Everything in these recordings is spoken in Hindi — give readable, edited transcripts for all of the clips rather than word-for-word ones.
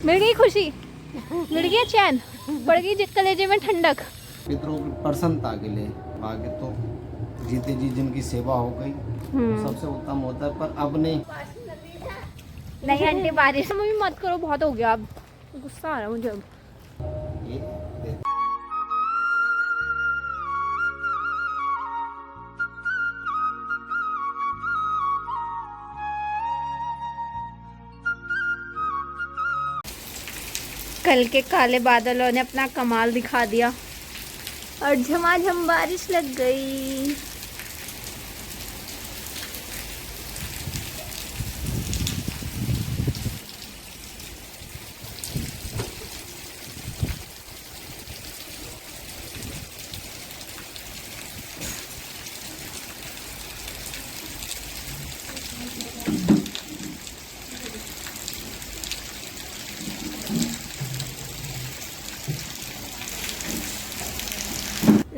मिल गई खुशी, मिल गया चैन, पड़ गई कलेजे में ठंडक। पितरों की प्रसन्नता के लिए आगे तो जीते जी जिनकी सेवा हो गई सबसे उत्तम होता है। पर अपने नहीं आंटी बारिश में भी मत करो, बहुत हो गया अब, गुस्सा आ रहा है मुझे अब। ये कल के काले बादलों ने अपना कमाल दिखा दिया और झमाझम बारिश लग गई।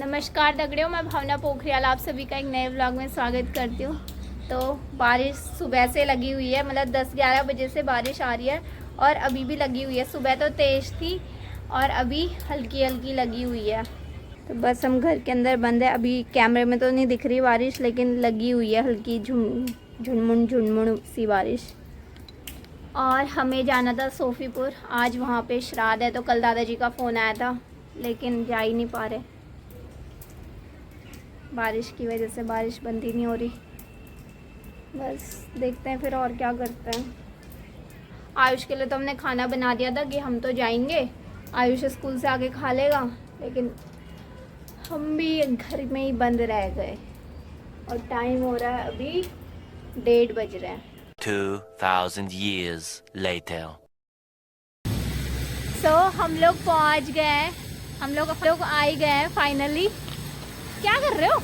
नमस्कार दगड़ियों, मैं भावना पोखरियाल आप सभी का एक नए व्लॉग में स्वागत करती हूँ। तो बारिश सुबह से लगी हुई है, मतलब 10-11 बजे से बारिश आ रही है और अभी भी लगी हुई है। सुबह तो तेज़ थी और अभी हल्की हल्की लगी हुई है। तो बस हम घर के अंदर बंद है, अभी कैमरे में तो नहीं दिख रही बारिश, लेकिन लगी हुई है हल्की झुनमुन झुनमुन सी बारिश। और हमें जाना था सोफीपुर, आज वहाँ पे श्राद्ध है। तो कल दादाजी का फ़ोन आया था लेकिन जा ही नहीं पा रहे, बारिश की वजह से बारिश बंद ही नहीं हो रही। बस देखते हैं फिर और क्या करते हैं। आयुष के लिए तो हमने खाना बना दिया था कि हम तो जाएंगे, आयुष स्कूल से आके खा लेगा, लेकिन हम भी घर में ही बंद रह गए और टाइम हो रहा है अभी 1:30 बज रहे हैं। 2000 years later. सो हम लोग पहुँच गए हैं, हम लोग आ ही गए हैं फाइनली। क्या कर रहे हो?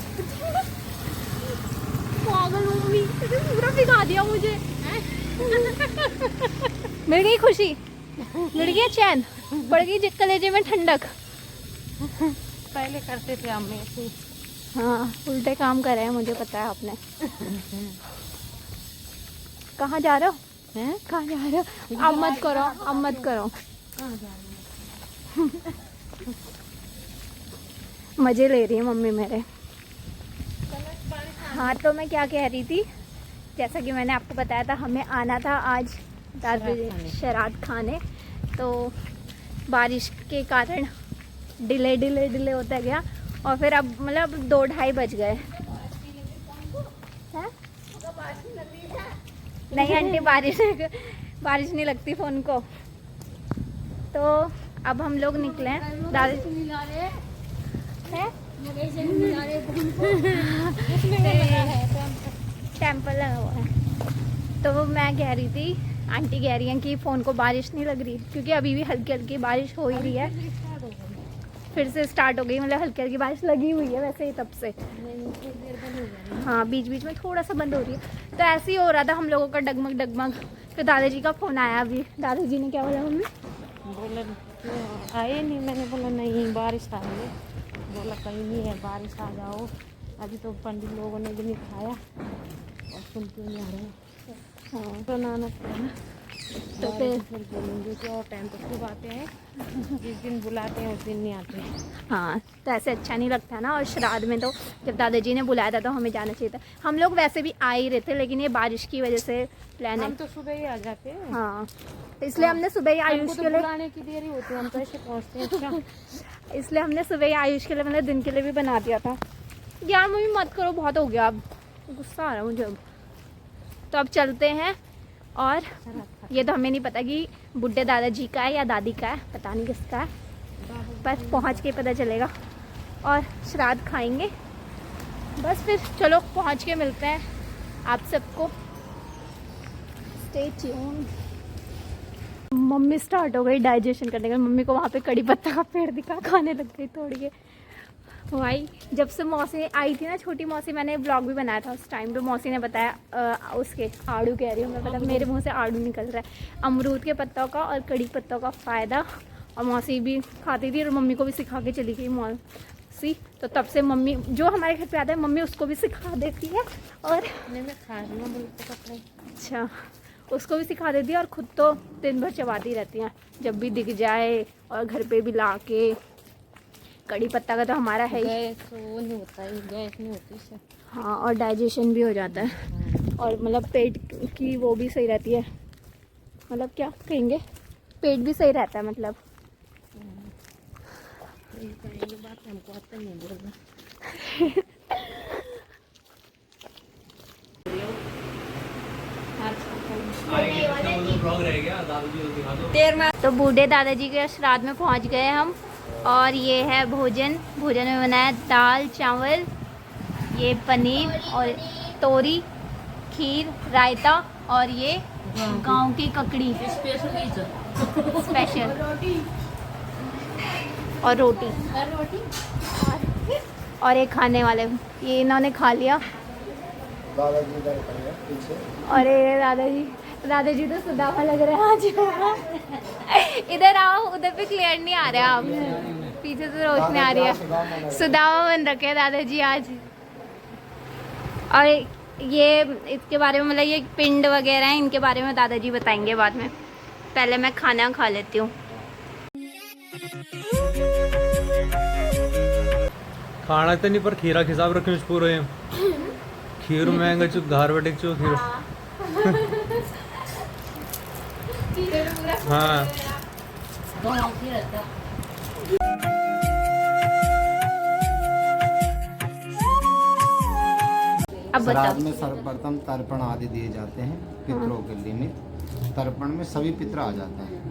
पागल मम्मी, पूरा भिगा दिया मुझे। मिल गई खुशी, मिल गया चैन, पड़ गई कलेजे में ठंडक। पहले करते थे हम ऐसे। हाँ, उल्टे काम कर रहे हैं, मुझे पता है आपने। कहाँ जा रहे हो? हैं? कहाँ जा रहे हो? अब मत करो, अब मत करो। कहाँ जा रहे हो? मज़े ले रही है मम्मी मेरे। हाँ, तो मैं क्या कह रही थी, जैसा कि मैंने आपको बताया था हमें आना था आज श्राद्ध खाने। तो बारिश के कारण डिले होता गया और फिर अब मतलब 2-2:30 बज गए हैं? नहीं आंटी, बारिश नहीं लगती फ़ोन को। तो अब हम लोग निकले हैं, दादाजी है टेम्पल लगा हुआ है। तो मैं कह रही थी, आंटी कह रही हैं कि फ़ोन को बारिश नहीं लग रही, क्योंकि अभी भी हल्की हल्की बारिश हो ही रही है, फिर से स्टार्ट हो गई, मतलब हल्की हल्की बारिश लगी हुई है वैसे ही तब से। हाँ, बीच बीच में थोड़ा सा बंद हो रही है। तो ऐसे ही हो रहा था हम लोगों का डगमग। फिर दादाजी का फ़ोन आया अभी। दादाजी ने क्या बोला? मम्मी बोला आए नहीं, मैंने बोला नहीं बारिश आ रही है। बोला कहीं नहीं है, बारिश आ जाओ। अभी तो पंडित लोगों ने भी नहीं खाया और सुनते नहीं आ रहे। हाँ, बनाना पड़ेगा। तो फिर बोलेंगे कि और टाइम तो खूब आते हैं, जिस दिन बुलाते हैं उस दिन नहीं आते। हाँ, तो ऐसे अच्छा नहीं लगता ना। और श्राद्ध में तो जब दादाजी ने बुलाया था तो हमें जाना चाहिए था। हम लोग वैसे भी आ ही रहे थे, लेकिन ये बारिश की वजह से प्लान है। हम तो सुबह ही आ जाते हैं। हाँ, तो इसलिए हमने सुबह ही आयुष के लिए बुलाने की देरी होती है, हम तो ऐसे पहुँचते हैं। अच्छा, इसलिए हमने सुबह ही आयुष के लिए, मतलब दिन के लिए भी बना दिया था। यार मम्मी मत करो, बहुत हो गया अब, गुस्सा आ रहा है मुझे अब। तो अब चलते हैं। और ये तो हमें नहीं पता कि बुड्ढे दादाजी का है या दादी का है, पता नहीं किसका है, बस पहुंच के पता चलेगा और श्राद्ध खाएंगे। बस फिर चलो पहुंच के मिलते हैं आप सबको। Stay tune. मम्मी स्टार्ट हो गई डाइजेशन करने का। मम्मी को वहाँ पे कड़ी पत्ता का पेड़ दिखा, खाने लग गई तोड़ के। भाई जब से मौसी आई थी ना, छोटी मौसी, मैंने ब्लॉग भी बनाया था उस टाइम पे, मौसी ने बताया उसके आड़ू कह रही हूँ मैं, मतलब मेरे मुंह से आड़ू निकल रहा है। अमरूद के पत्तों का और कड़ी पत्तों का फ़ायदा, और मौसी भी खाती थी और मम्मी को भी सिखा के चली गई मौसी। तो तब से मम्मी जो हमारे घर पे आता है, मम्मी उसको भी सिखा देती है। और मैं खा रही हूँ। अच्छा, उसको भी सिखा देती है और खुद तो दिन भर चबाती रहती हैं जब भी दिख जाए, और घर पे भी ला के। कड़ी पत्ता का तो हमारा है ही। गैस वो नहीं होता है, गैस नहीं होती इससे। हाँ, और डाइजेशन भी हो जाता है, और मतलब पेट की वो भी सही रहती है, मतलब क्या कहेंगे, पेट भी सही रहता है मतलब। ये बात हमको आता नहीं बोलना। तो बूढ़े दादाजी के श्राद्ध में पहुंच गए हम, और ये है भोजन। भोजन में बनाया दाल चावल, ये पनीर और तोरी, खीर, रायता, और ये गांव की ककड़ी स्पेशल, और रोटी और एक खाने वाले, ये इन्होंने खा लिया। दादाजी इधर खड़े हैं पीछे। अरे दादाजी तो सुदामा लग रहे हैं आज। इधर आओ, उधर पे क्लियर नहीं आ रहे आप, पीछे से रोशनी आ रही है। सुदामा बन रखे हैं दादाजी आज। और ये इसके बारे में, मतलब ये पिंड वगैरह हैं, इनके बारे में दादाजी बताएंगे बाद में। पहले मैं खाना खा लेती हूँ। खाना तो नहीं, पर खीरा के हिसाब रखे पूरे खीर महंगा चो घर बैठे चो खीर। हाँ, अब बताओ। श्राद्ध में सर्वप्रथम तर्पण आदि दिए जाते हैं पितरों के लिए। तर्पण में सभी पितर आ जाते हैं,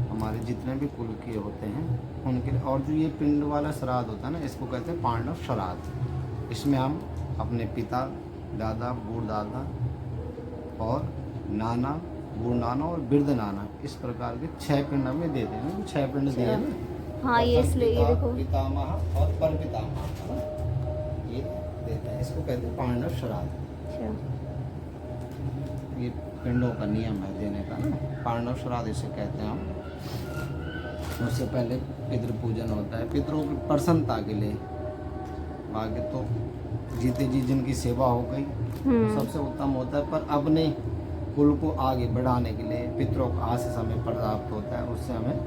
हमारे जितने भी कुल के होते हैं उनके। और जो ये पिंड वाला श्राद्ध होता है ना, इसको कहते हैं पांडव श्राद्ध। इसमें हम अपने पिता, दादा, बूढ़ दादा और नाना, बूढ़ नाना और वृद्ध नाना, इस प्रकार के 6 पिंड हमें देते हैं। 6 पिंड दिए हैं। हाँ, ये इसलिए ये देखो, पितामह और परपितामह, है ना, ये देते हैं। इसको कहते हैं पांडव श्राद्ध। अच्छा, ये पिंडों का नियम है देने का ना, पांडव श्राद्ध इसे कहते हैं हम। उससे पहले पितृ पूजन होता है, पितरों की प्रसन्नता के लिए। आगे तो जीते जी जिनकी सेवा हो गई सबसे उत्तम होता है, पर अपने कुल को आगे बढ़ाने के लिए पितरों का आशीष हमें प्राप्त होता है। उससे हमें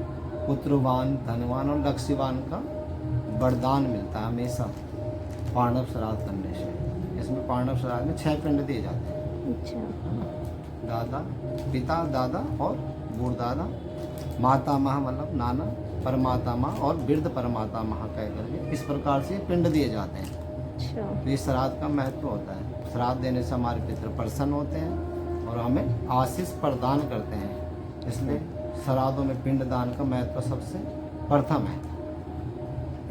पुत्रवान, धनवान और लक्ष्मीवान का वरदान मिलता है हमेशा पांडव श्राद्ध करने से। इसमें पांडव श्राद्ध में 6 पिंड दिए जाते हैं। अच्छा, दादा, पिता, दादा और बूढ़ दादा, माता माह मतलब नाना, परमाता माह और वृद्ध परमाता माह कह करके इस प्रकार से पिंड दिए जाते हैं। अच्छा, तो इस श्राद्ध का महत्व होता है। श्राद्ध देने से हमारे पितृ प्रसन्न होते हैं और हमें आशीष प्रदान करते हैं। इसलिए श्राद्धों में पिंडदान का महत्व सबसे प्रथम है।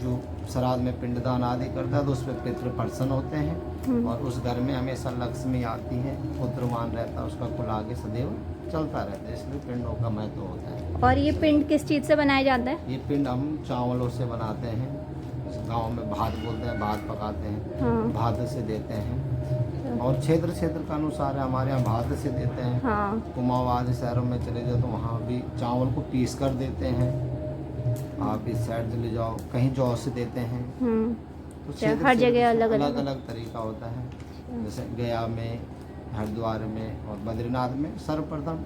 जो श्राद्ध में पिंडदान आदि करता है तो उस पर पितृ प्रसन्न होते हैं, और उस घर में हमेशा लक्ष्मी आती है, पुत्रवान रहता है, उसका कुल आगे सदैव चलता रहता है। इसलिए पिंडों का महत्व होता है। और ये पिंड किस चीज़ से बनाया जाता है? ये पिंड हम चावलों से बनाते हैं। गांव में भात बोलते हैं, भात पकाते हैं, भात से देते हैं। और क्षेत्र क्षेत्र का अनुसार है, हमारे यहाँ भात से देते हैं। हाँ, कुमाऊं आदि शहरों में चले जाओ तो वहाँ भी चावल को पीस कर देते हैं। आप इस साइड चले जाओ, कहीं जौ से देते हैं। तो क्षेत्र हर से जगह अलग अलग अलग अलग तरीका होता है। जैसे गया में, हरिद्वार में और बद्रीनाथ में सर्वप्रथम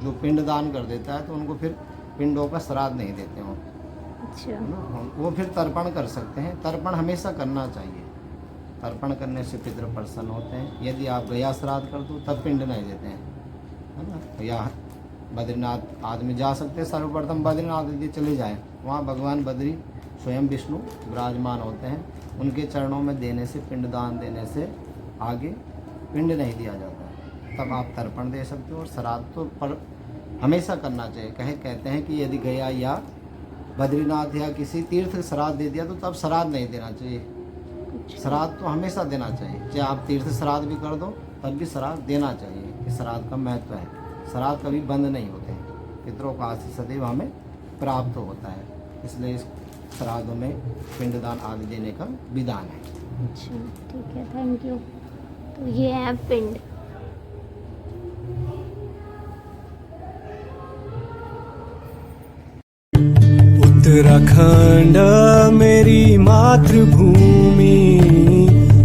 जो पिंडदान कर देता है तो उनको फिर पिंडों का श्राद्ध नहीं देते हो, अच्छा, है ना। वो फिर तर्पण कर सकते हैं। तर्पण हमेशा करना चाहिए। तर्पण करने से पितृ प्रसन्न होते हैं। यदि आप गया श्राद्ध कर दो तब पिंड नहीं देते हैं, है ना। या बद्रीनाथ आदमी जा सकते हैं, सर्वप्रथम बद्रीनाथ यदि चले जाएं, वहाँ भगवान बद्री स्वयं विष्णु विराजमान होते हैं। उनके चरणों में देने से, पिंडदान देने से आगे पिंड नहीं दिया जाता है। तब आप तर्पण दे सकते हो। और श्राद्ध तो पर हमेशा करना चाहिए। कहते हैं कि यदि गया या बद्रीनाथ या किसी तीर्थ श्राद्ध दे दिया तो तब श्राद्ध नहीं देना चाहिए। श्राद्ध तो हमेशा देना चाहिए, चाहे आप तीर्थ श्राद्ध भी कर दो तब भी श्राद्ध देना चाहिए। इस श्राद्ध का महत्व है। श्राद्ध कभी बंद नहीं होते हैं। पितरों का आशीष सदैव हमें प्राप्त होता है। इसलिए इस श्राद्धों में पिंडदान आदि देने का विधान है। अच्छा, ठीक है, थैंक यू। तो ये है पिंड। उत्तराखंड मेरी मातृभूमि,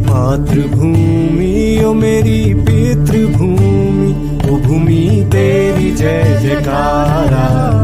मातृभूमि ओ मेरी पितृभूमि, ओ भूमि तेरी जय जयकारा।